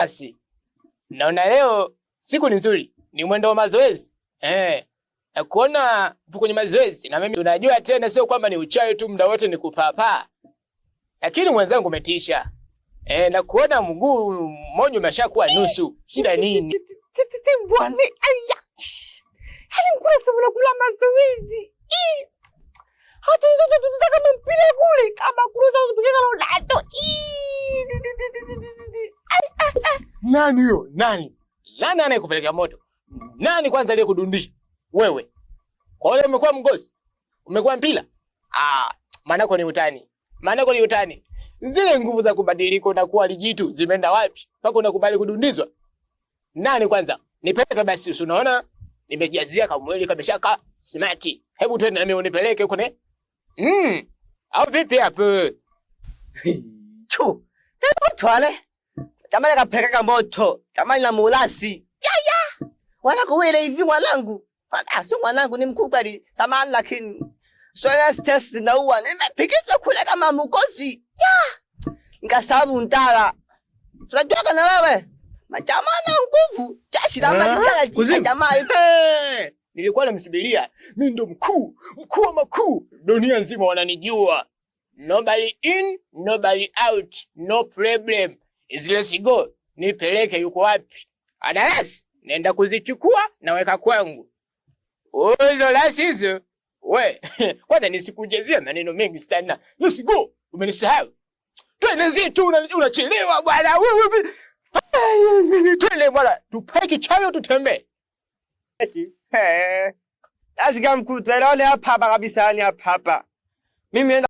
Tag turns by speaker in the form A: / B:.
A: Basi naona leo siku ni nzuri, ni mwendo wa mazoezi. Kuona upo kwenye mazoezi na mimi tunajua tena sio kwamba ni uchawi tu muda wote ni kupapa. Lakini mwenzangu umetisha. Na kuona mguu mmoja umeshakuwa nusu. Shida nini?
B: Bwana, aya. Hali mkula sema kula mazoezi. Hata hizo tunataka kama mpira kule, kama kurusa tupige Ronaldo.
A: Nani huyo? Nani? Nani anayekupeleka moto? Nani kwanza aliyekudundisha? Wewe. Kwa hiyo umekuwa mgozi? Umekuwa mpila? Manako ni utani. Manako ni utani. Zile nguvu za kubadilika na kuwa lijitu zimeenda wapi? Mpaka unakubali kudundizwa? Nani kwanza? Nipeleke basi, unaona? Nimejazia kama mwili kameshaka smart. Hebu twende na mimi unipeleke huko ne? Au vipi hapo?
B: Chu. Tena twale. Jamani kapeleka moto. Jamani na mulasi. Ya. Wala kuwele hivi mwanangu. Sio mwanangu ni mkubwa ni samani lakini swala stress zinaua. Nimepigizwa kule kama mkosi. Ya. Nikasabu ntala. Tunajua na wewe. Majamaa na nguvu. Jashi la mali jala jamaa.
A: Nilikuwa namsubiria. Mimi ndo mkuu wa makuu. Dunia nzima wananijua. Nobody in, nobody out. No problem. Let's go. Nipeleke yuko wapi? Adarasi. Nenda kuzichukua na weka kwangu. Hizo lasi hizo. We. Kwanza nisikujezia maneno mengi sana. Let's go. Umenisahau. Twende zetu unachelewa bwana. Twende bwana. Tupake chayo tutembee.
B: Lazima mkutwe leo hapa kabisa ni hapa. Mimi